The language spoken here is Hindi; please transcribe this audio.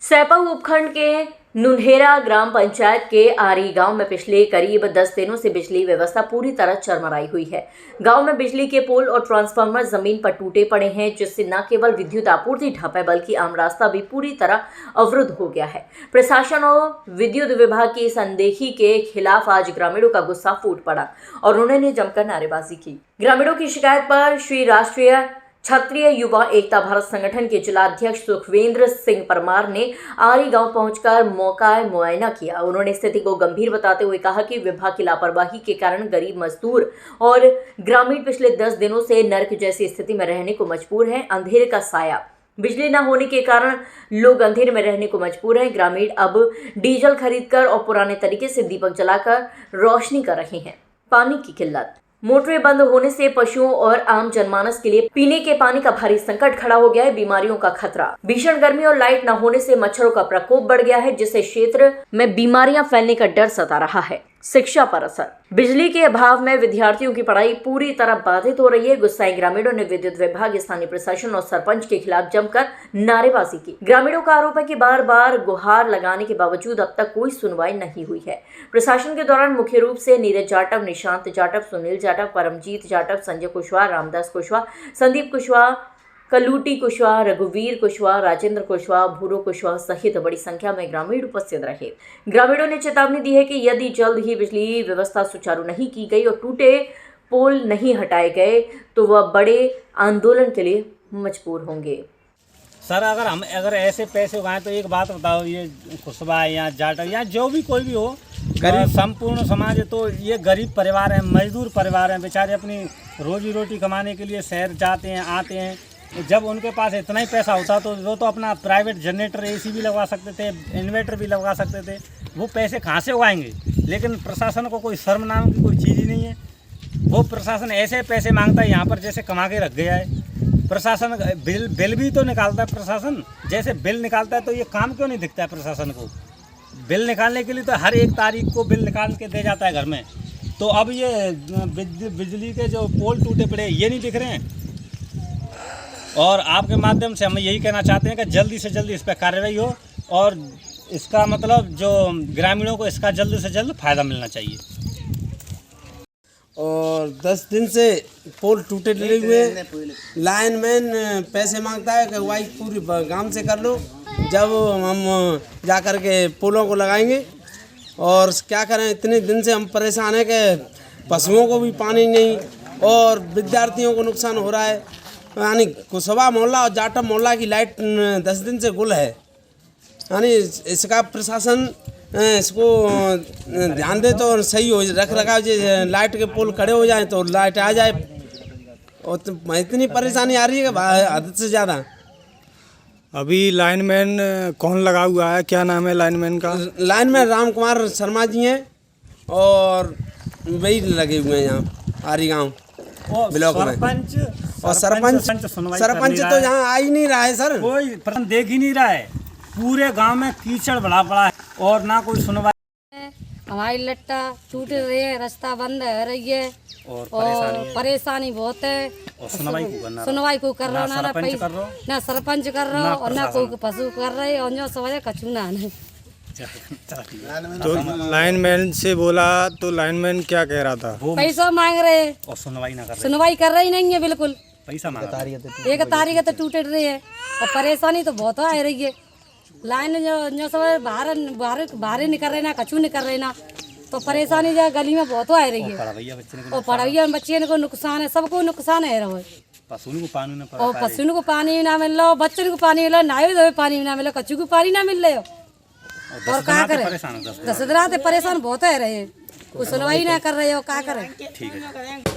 सैपा उपखंड के नुनहेरा ग्राम पंचायत के आरी गांव में पिछले करीब 10 दिनों से बिजली व्यवस्था पूरी तरह चरमराई हुई है। गांव में बिजली के पोल और ट्रांसफार्मर जमीन पर टूटे पड़े हैं, जिससे न केवल विद्युत आपूर्ति ठप है बल्कि आम रास्ता भी पूरी तरह अवरुद्ध हो गया है। प्रशासन और विद्युत विभाग की इस अनदेखी के खिलाफ आज ग्रामीणों का गुस्सा फूट पड़ा और उन्होंने जमकर नारेबाजी की। ग्रामीणों की शिकायत पर श्री राष्ट्रीय क्षत्रिय युवा एकता भारत संगठन के जिलाध्यक्ष सुखवेंद्र सिंह परमार ने आरी गांव पहुंचकर मौका मुआयना किया। उन्होंने स्थिति को गंभीर बताते हुए कहा कि विभाग की लापरवाही के कारण गरीब मजदूर और ग्रामीण पिछले 10 दिनों से नर्क जैसी स्थिति में रहने को मजबूर हैं। अंधेरे का साया, बिजली न होने के कारण लोग अंधेरे में रहने को मजबूर हैं। ग्रामीण अब डीजल खरीदकर और पुराने तरीके से दीपक जलाकर रोशनी कर रहे हैं। पानी की किल्लत, मोटरें बंद होने से पशुओं और आम जनमानस के लिए पीने के पानी का भारी संकट खड़ा हो गया है। बीमारियों का खतरा, भीषण गर्मी और लाइट न होने से मच्छरों का प्रकोप बढ़ गया है, जिससे क्षेत्र में बीमारियां फैलने का डर सता रहा है। शिक्षा पर असर, बिजली के अभाव में विद्यार्थियों की पढ़ाई पूरी तरह बाधित हो रही है। गुस्साए ग्रामीणों ने विद्युत विभाग, स्थानीय प्रशासन और सरपंच के खिलाफ जमकर नारेबाजी की। ग्रामीणों का आरोप है कि बार बार गुहार लगाने के बावजूद अब तक कोई सुनवाई नहीं हुई है। प्रशासन के दौरान मुख्य रूप से नीरज जाटव, निशांत जाटव, सुनील जाटव, परमजीत जाटव, संजय कुशवाहा, रामदास कुशवाहा, संदीप कुशवाहा, कलूटी कुशवाहा, रघुवीर कुशवाहा, राजेंद्र कुशवाहा, भूरो कुशवाहा सहित बड़ी संख्या में ग्रामीण उपस्थित रहे। ग्रामीणों ने चेतावनी दी है कि यदि जल्द ही बिजली व्यवस्था सुचारू नहीं की गई और टूटे पोल नहीं हटाए गए तो वह बड़े आंदोलन के लिए मजबूर होंगे। सर, अगर ऐसे पैसे उगाएं तो एक बात बताओ, ये कुशवाहा या जाटव या जो भी कोई भी हो, संपूर्ण समाज, तो ये गरीब परिवार हैं, मजदूर परिवार हैं, बेचारे अपनी रोजी रोटी कमाने के लिए शहर जाते हैं, आते हैं। जब उनके पास इतना ही पैसा होता तो वो तो अपना प्राइवेट जनरेटर, एसी भी लगवा सकते थे, इन्वर्टर भी लगवा सकते थे। वो पैसे कहाँ से उगाएंगे? लेकिन प्रशासन को कोई शर्म नाम की कोई चीज़ ही नहीं है। वो प्रशासन ऐसे पैसे मांगता है यहाँ पर जैसे कमा के रख गया है। प्रशासन बिल भी तो निकालता है। प्रशासन जैसे बिल निकालता है तो ये काम क्यों नहीं दिखता है प्रशासन को? बिल निकालने के लिए तो हर 1 तारीख को बिल निकाल के दे जाता है घर में। तो अब ये बिजली के जो पोल टूटे पड़े ये नहीं दिख रहे हैं। और आपके माध्यम से हम यही कहना चाहते हैं कि जल्दी से जल्दी इस पर कार्रवाई हो और इसका मतलब जो ग्रामीणों को इसका जल्द से जल्द फ़ायदा मिलना चाहिए। और 10 दिन से पोल टूटे डले हुए, लाइनमैन पैसे मांगता है कि वाई पूरी गांव से कर लो, जब हम जा कर के पोलों को लगाएंगे। और क्या करें, इतने दिन से हम परेशान हैं कि पशुओं को भी पानी नहीं और विद्यार्थियों को नुकसान हो रहा है। यानी कुशवाहा मोहल्ला और जाटव मोहल्ला की लाइट 10 दिन से गुल है। यानी इसका प्रशासन इसको ध्यान दे तो सही हो, रख रखाव लाइट के पोल खड़े हो जाए तो लाइट आ जाए। और तो इतनी परेशानी आ रही है कि हद से ज़्यादा। अभी लाइनमैन कौन लगा हुआ है, क्या नाम है लाइनमैन का? लाइनमैन राम कुमार शर्मा जी हैं और वही लगे हुए हैं यहाँ आरी गाँव ब्लॉक में। और सरपंच तो यहाँ आ ही नहीं रहा है सर, कोई प्रश्न देख ही नहीं रहा है। पूरे गांव में कीचड़ भरा पड़ा है और ना कोई सुनवाई। हमारी लट्टा टूट रही है, रास्ता बंद है रही है और परेशानी बहुत है। और सुनवाई को कर रहा ना सरपंच कर रहा और ना कोई पशु कर रहे और जो सवाल कछु ना नहीं। तो लाइनमैन से बोला तो लाइनमैन क्या कह रहा था? पैसा मांग रहे हैं और सुनवाई कर रही नहीं है। बिल्कुल पैसा मांग रहा है। 1 तारीख तो टूट रही है और परेशानी तो बहुत आ रही है। लाइन जो सब बाहर निकल रहे ना, कछु नहीं कर रहे ना, तो परेशानी जो गली में बहुत आ रही है। और पढ़ाई बच्चे को नुकसान है, सबको नुकसान है रहो। पशु को पानी ना मिल रहा, बच्चों को पानी मिल रहा, नाई धोए पानी ना मिल रहा, कच्चू को पानी ना मिल रहे हो। और क्या करें? 10 दिन परेशान बहुत है रहे, कुछ सुनवाई ना कर रहे हो, क्या करें? ठीक है।